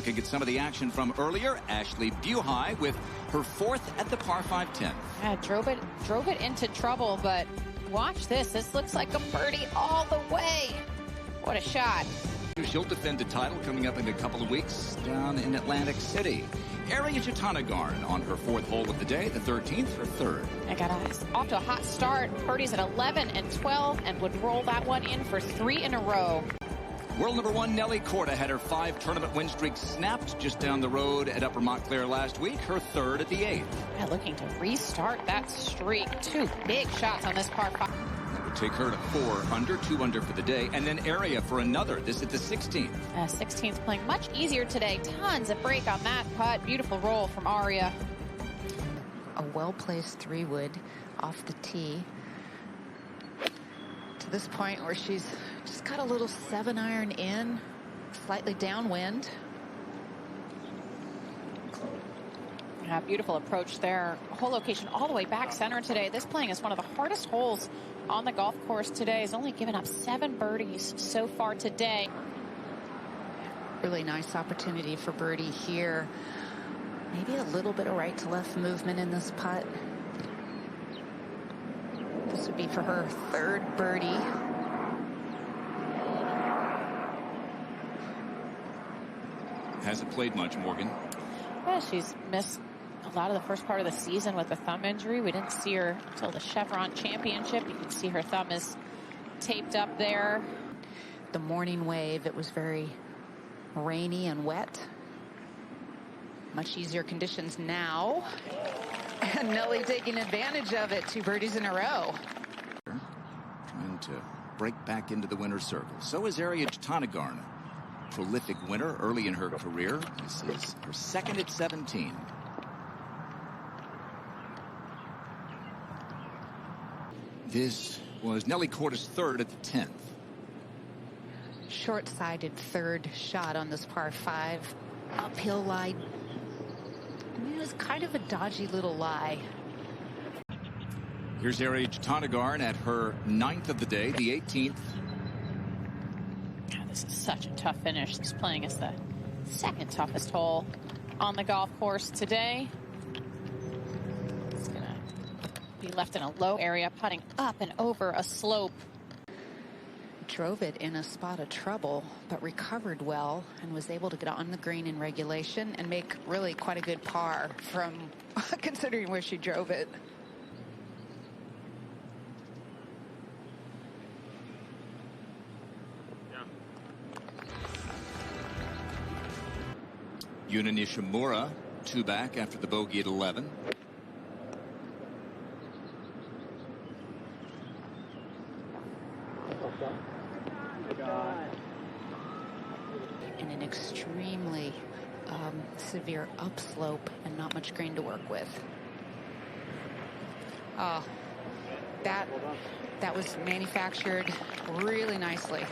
looking at some of the action from earlier. Ashley Buhai with her 4th at the par 5 10th. Yeah, drove it into trouble, but watch this. This looks like a birdie all the way. What a shot. She'll defend a title coming up in a couple of weeks down in Atlantic City. Ariya Jutanugarn on her 4th hole of the day, the 13th, her 3rd. I got off to a hot start. Birdies at 11 and 12 and would roll that one in for 3 in a row. World number 1 Nelly Korda had her 5 tournament win streak snapped just down the road at Upper Montclair last week, her 3rd at the 8th. Yeah, looking to restart that streak. 2 big shots on this par 5. That would take her to 4 under, 2 under for the day, and then Ariya for another, this at the 16th. 16th playing much easier today. Tons of break on that putt. Beautiful roll from Ariya. A well-placed 3-wood off the tee to this point where she's just got a little 7-iron in, slightly downwind. Yeah, beautiful approach there. Whole location all the way back center today. This playing is one of the hardest holes on the golf course today. Has only given up 7 birdies so far today. Really nice opportunity for birdie here. Maybe a little bit of right to left movement in this putt. This would be for her 3rd birdie. Hasn't played much, Morgan. Yeah, she's missed a lot of the first part of the season with a thumb injury. We didn't see her until the Chevron Championship. You can see her thumb is taped up there. The morning wave, it was very rainy and wet. Much easier conditions now. And Nelly taking advantage of it. 2 birdies in a row. Trying to break back into the winner's circle. So is Ariya Jutanugarn. Prolific winner early in her career. This is her 2nd at 17. This was Nelly Korda's 3rd at the 10th. Short-sided 3rd shot on this par 5. Uphill lie. It was kind of a dodgy little lie. Here's Ariya Jutanugarn at her 9th of the day, the 18th. God, this is such a tough finish. This playing is the 2nd toughest hole on the golf course today. It's going to be left in a low area, putting up and over a slope. Drove it in a spot of trouble, but recovered well and was able to get on the green in regulation and make really quite a good par from considering where she drove it. Yuna Nishimura, 2 back after the bogey at 11. In an extremely severe upslope and not much green to work with. Oh, that was manufactured really nicely.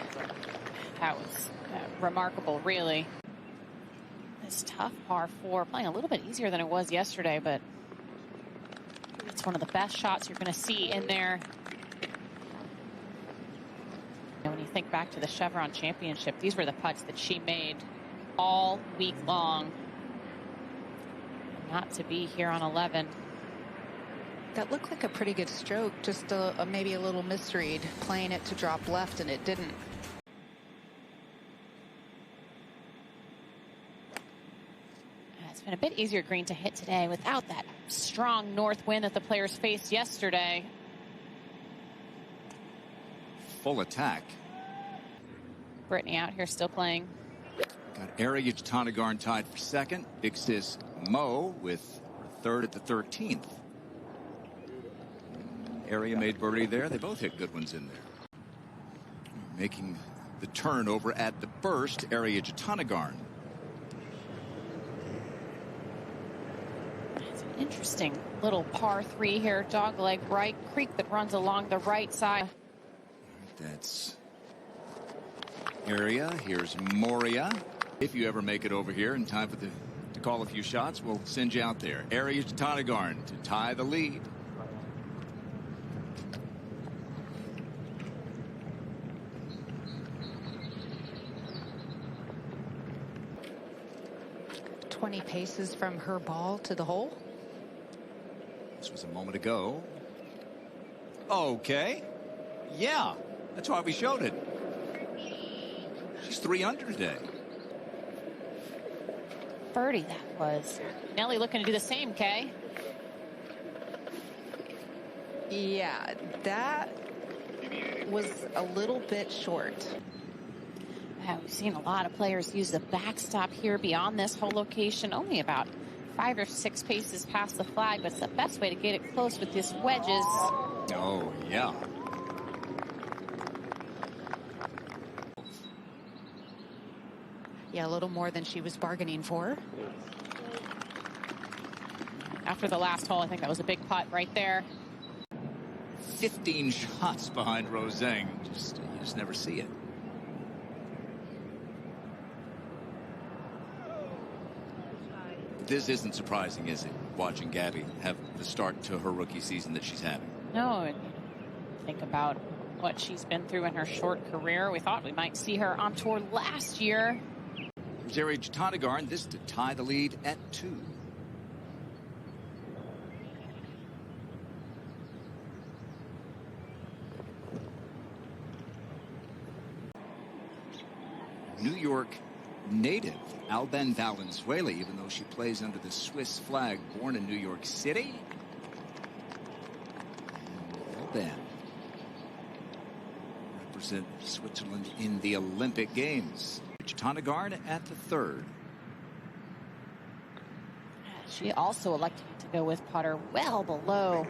That was remarkable, really. This tough par 4, playing a little bit easier than it was yesterday, but it's one of the best shots you're going to see in there. And when you think back to the Chevron Championship, these were the putts that she made all week long. Not to be here on 11. That looked like a pretty good stroke, just maybe a little misread, playing it to drop left, and it didn't. It's been a bit easier green to hit today without that strong north wind that the players faced yesterday. Full attack. Brittany out here still playing. Got Ariya Jutanugarn tied for 2nd. Big sis Mo with her 3rd at the 13th. Ariya made birdie there. They both hit good ones in there. Making the turn over at the first, Ariya Jutanugarn. It's an interesting little par 3 here. Dogleg right creek that runs along the right side. That's Ariya. Here's Moria. If you ever make it over here in time for to call a few shots, we'll send you out there. Ariya Jutanugarn to tie the lead. 20 paces from her ball to the hole. This was a moment ago. Okay. Yeah, that's why we showed it. She's 3 under today. Birdie that was. Nelly looking to do the same, Kay. Yeah, that was a little bit short. We've seen a lot of players use the backstop here beyond this whole location. Only about 5 or 6 paces past the flag, but it's the best way to get it close with this wedges. Oh, yeah. Yeah, a little more than she was bargaining for. After the last hole, I think that was a big putt right there. 15 shots behind Roseng. You just never see it. This isn't surprising, is it? Watching Gabby have the start to her rookie season that she's having. No, and think about what she's been through in her short career. We thought we might see her on tour last year. Rosario Jatanagarn, this to tie the lead at 2. New York native Alban Valenzuela, even though she plays under the Swiss flag, born in New York City. And Alban represent Switzerland in the Olympic Games. Jatanagarn at the 3rd. She also elected to go with putter well below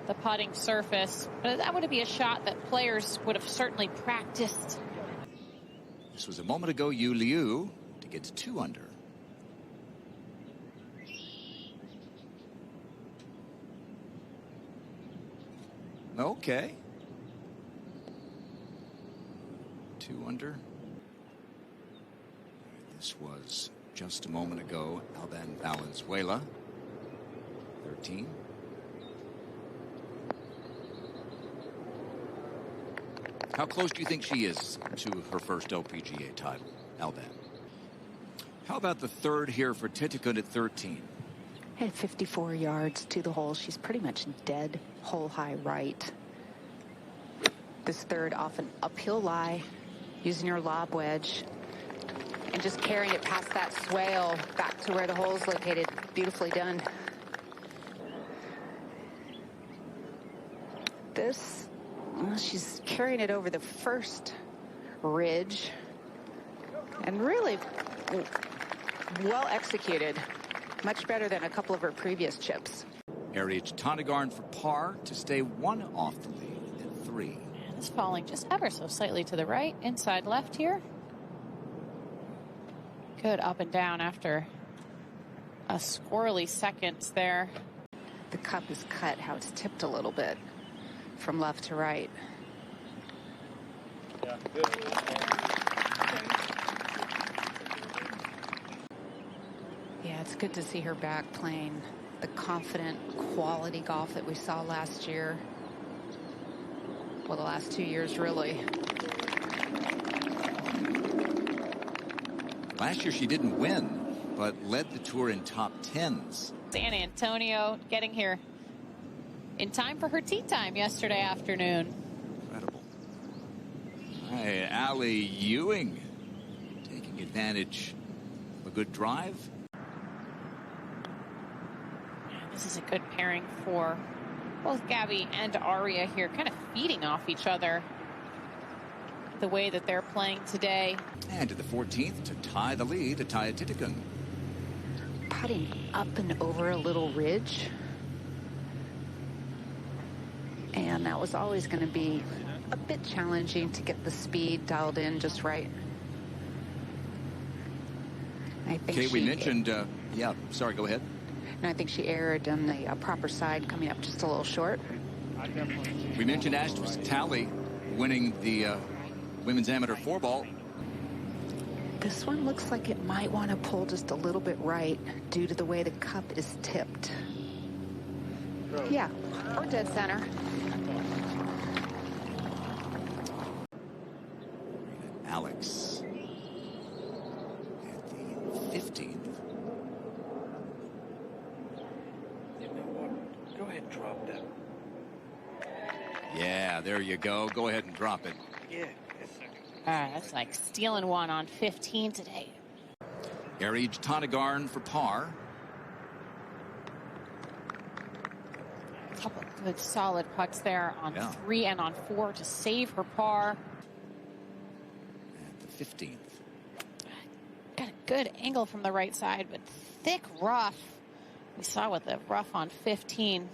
the putting surface, but that would be a shot that players would have certainly practiced. This was a moment ago. Yu Liu to get to 2 under. Okay. 2 under. This was just a moment ago. Alban Valenzuela, 13. How close do you think she is to her first LPGA title, Alban? How about the 3rd here for Titicun at 13? At 54 yards to the hole. She's pretty much dead hole high right. This 3rd off an uphill lie, using your lob wedge and just carrying it past that swale back to where the hole is located. Beautifully done. This, well, she's carrying it over the first ridge and really well executed. Much better than a couple of her previous chips. Ariya Jatanagarn for par to stay 1 off the lead at 3. And it's falling just ever so slightly to the right, inside left here. Good up and down after a squirrely seconds there. The cup is cut, how it's tipped a little bit from left to right. Yeah, good. Yeah, it's good to see her back playing the confident, quality golf that we saw last year. Well, the last 2 years, really. Last year she didn't win, but led the tour in top 10s. San Antonio getting here in time for her tee time yesterday afternoon. Incredible. Hey, Allie Ewing taking advantage of a good drive. This is a good pairing for both Gabby and Ariya here, kind of feeding off each other the way that they're playing today. And to the 14th to tie the lead, to tie at Titicun. Putting up and over a little ridge. And that was always going to be a bit challenging to get the speed dialed in just right. I think Okay, we mentioned, yeah, sorry, go ahead. And I think she erred on the proper side, coming up just a little short. We mentioned Ashley Talley winning the women's amateur 4-ball. This one looks like it might want to pull just a little bit right due to the way the cup is tipped. Yeah, or dead center. Alex at the 15th. drop that. Yeah, there you go. Go ahead and drop it. Yeah. That's like stealing one on 15 today. Ariage Tonagarn for par. A couple of good solid putts there on 3 and on 4 to save her par. At the 15th. Got a good angle from the right side, but thick rough. We saw what the rough on 15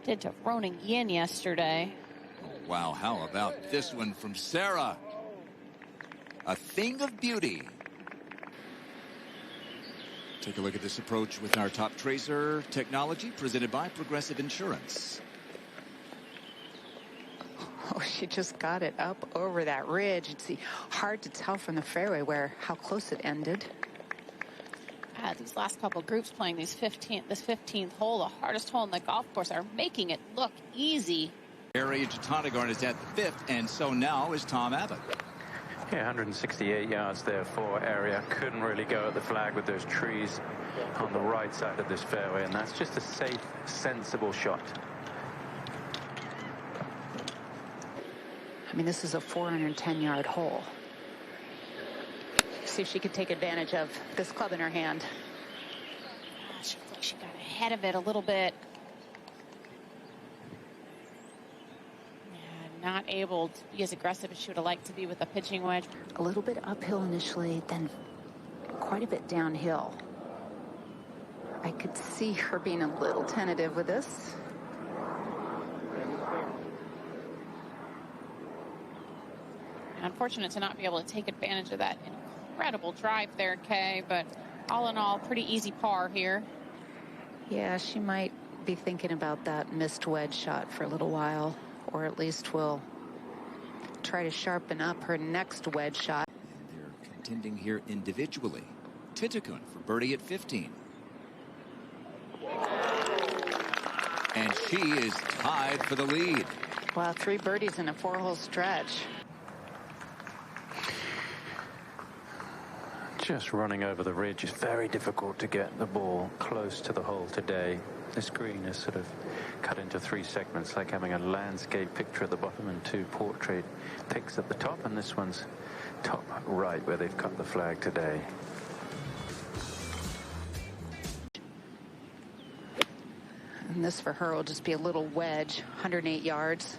did to Ronan Yin yesterday. Oh, wow, how about this one from Sarah? A thing of beauty. Take a look at this approach with our Top Tracer technology presented by Progressive Insurance. Oh, she just got it up over that ridge. It's hard to tell from the fairway how close it ended. These last couple groups playing this 15th hole, the hardest hole in the golf course, are making it look easy. Ariage Tonagarn is at the 5th, and so now is Tom Abbott. Yeah, 168 yards there for area. Couldn't really go at the flag with those trees on the right side of this fairway, and that's just a safe, sensible shot. I mean, this is a 410-yard hole. See if she could take advantage of this club in her hand. She looked like she got ahead of it a little bit. Yeah, not able to be as aggressive as she would have liked to be with a pitching wedge. A little bit uphill initially, then quite a bit downhill. I could see her being a little tentative with this. Unfortunate to not be able to take advantage of that incredible drive there, Kay, but all in all, pretty easy par here. Yeah, she might be thinking about that missed wedge shot for a little while, or at least will try to sharpen up her next wedge shot. And they're contending here individually. Titikun for birdie at 15. And she is tied for the lead. Wow, 3 birdies in a 4-hole stretch. Just running over the ridge is very difficult to get the ball close to the hole today. This green is sort of cut into 3 segments, like having a landscape picture at the bottom and 2 portrait pics at the top, and this one's top right where they've cut the flag today. And this for her will just be a little wedge, 108 yards.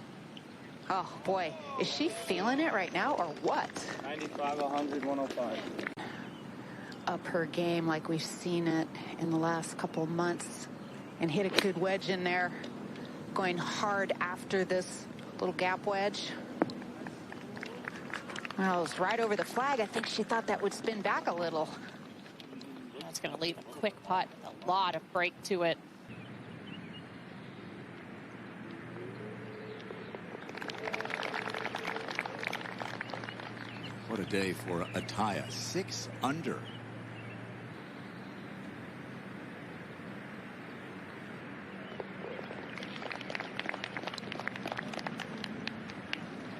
Oh boy, is she feeling it right now or what? 95, 100, 105. Up her game like we've seen it in the last couple of months, and hit a good wedge in there, going hard after this little gap wedge. Well, it was right over the flag. I think she thought that would spin back a little. That's going to leave a quick putt with a lot of break to it. What a day for Ataya. 6 under.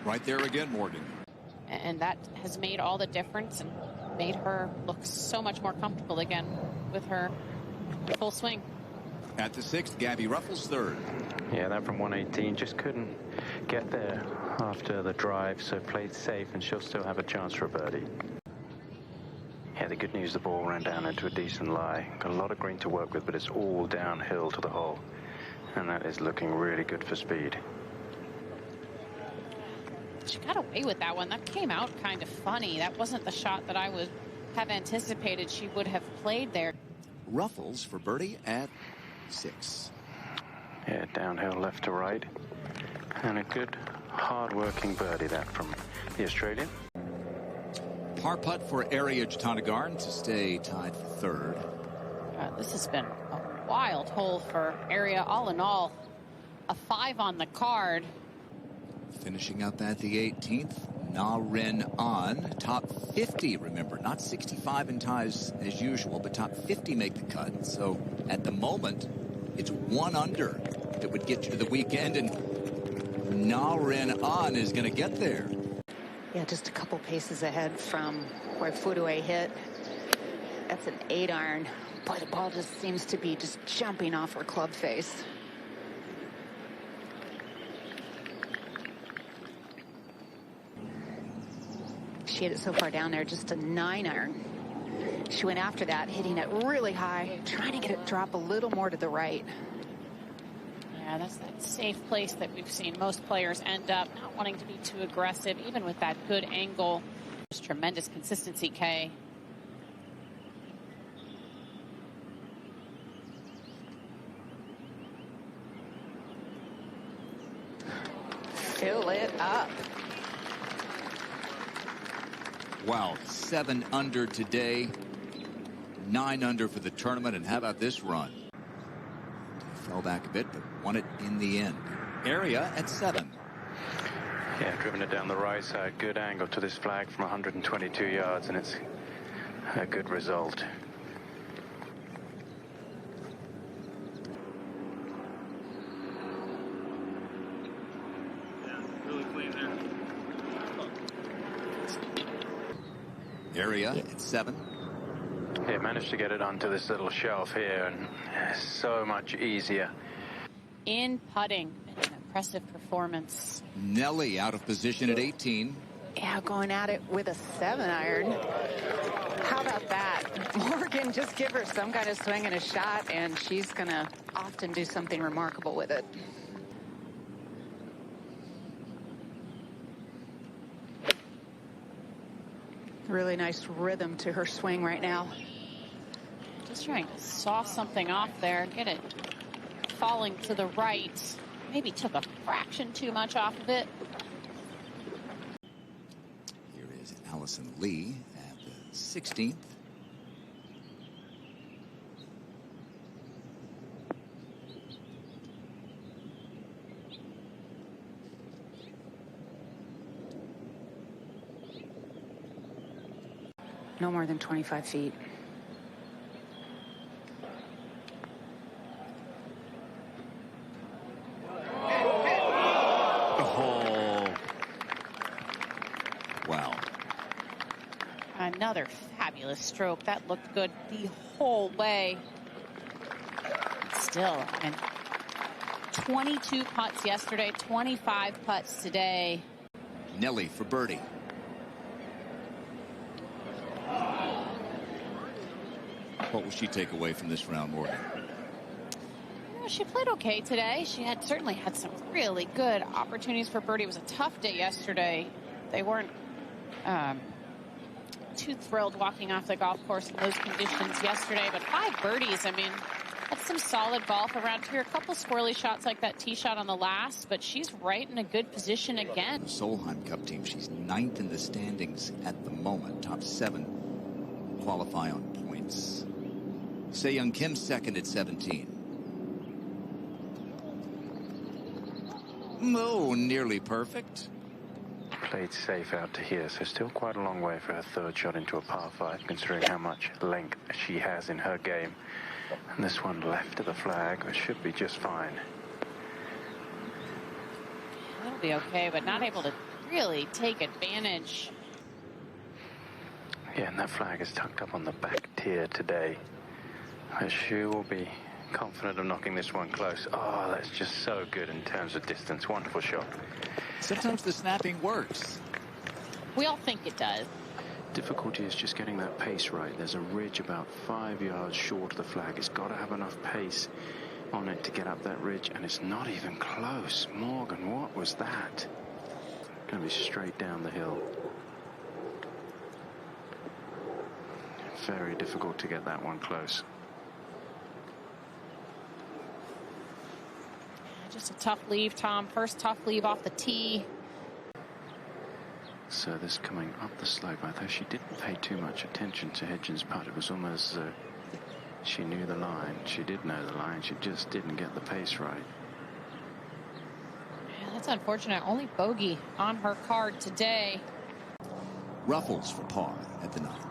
Right there again, Morgan. And that has made all the difference and made her look so much more comfortable again with her full swing. At the 6th, Gabby Ruffles 3rd. Yeah, that from 118 just couldn't get there after the drive, so played safe, and she'll still have a chance for a birdie. Yeah, the good news, the ball ran down into a decent lie. Got a lot of green to work with, but it's all downhill to the hole, and that is looking really good for speed. She got away with that one. That came out kind of funny. That wasn't the shot that I would have anticipated she would have played there. Ruffles for birdie at 6. Yeah, downhill left to right. And a good, hard-working birdie, that from the Australian. Par putt for Ariage Tonagarn to stay tied for 3rd. This has been a wild hole for Area. All in all, a 5 on the card. Finishing up at the 18th, Na Ren An. Top 50, remember, not 65 in ties as usual, but top 50 make the cut. So at the moment, it's 1 under that would get you to the weekend, and Na Ren An is going to get there. Yeah, just a couple paces ahead from where Fudue hit. That's an 8-iron. Boy, the ball just seems to be just jumping off her club face. She hit it so far down there, just a 9-iron. She went after that, hitting it really high, trying to get it drop a little more to the right. Yeah, that's that safe place that we've seen most players end up, not wanting to be too aggressive, even with that good angle. Just tremendous consistency, Kay. Fill it up. Wow, 7 under today, 9 under for the tournament, and how about this run? Fell back a bit, but won it in the end. Area at 7. Yeah, driven it down the right side. Good angle to this flag from 122 yards, and it's a good result. Area at 7. Yeah, managed to get it onto this little shelf here, and so much easier. In putting, an impressive performance. Nelly out of position at 18. Yeah, going at it with a 7-iron. How about that? Morgan, just give her some kind of swing and a shot, and she's going to often do something remarkable with it. Really nice rhythm to her swing right now. Just trying to saw something off there, get it falling to the right. Maybe took a fraction too much off of it. Here is Allison Lee at the 16th. No more than 25 feet. Oh. Wow. Another fabulous stroke. That looked good the whole way. Still, and 22 putts yesterday, 25 putts today. Nelly for birdie. What will she take away from this round, Morgan? She played okay today. She had certainly had some really good opportunities for birdie. It was a tough day yesterday. They weren't too thrilled walking off the golf course in those conditions yesterday, but 5 birdies. I mean, that's some solid golf around here. A couple squirrely shots like that tee shot on the last, but she's right in a good position again. The Solheim Cup team, she's 9th in the standings at the moment. Top 7 qualify on points. Se-Young Kim second at 17. Oh, nearly perfect. Played safe out to here, so still quite a long way for her third shot into a par 5, considering how much length she has in her game. And this one left of the flag, which should be just fine. It'll be okay, but not able to really take advantage. Yeah, and that flag is tucked up on the back tier today. She will be confident of knocking this one close. Oh, that's just so good in terms of distance. Wonderful shot. Sometimes the snapping works. We all think it does. Difficulty is just getting that pace right. There's a ridge about 5 yards short of the flag. It's got to have enough pace on it to get up that ridge, and it's not even close. Morgan, what was that? Going to be straight down the hill. Very difficult to get that one close. Just a tough leave, Tom. First tough leave off the tee. So this coming up the slope, although she didn't pay too much attention to Hedgen's putt, it was almost she knew the line. She did know the line. She just didn't get the pace right. Yeah, that's unfortunate. Only bogey on her card today. Ruffles for par at the 9th.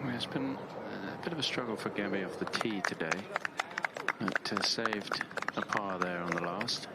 Well, it's been a bit of a struggle for Gabby off the tee today. But saved a par there on the last.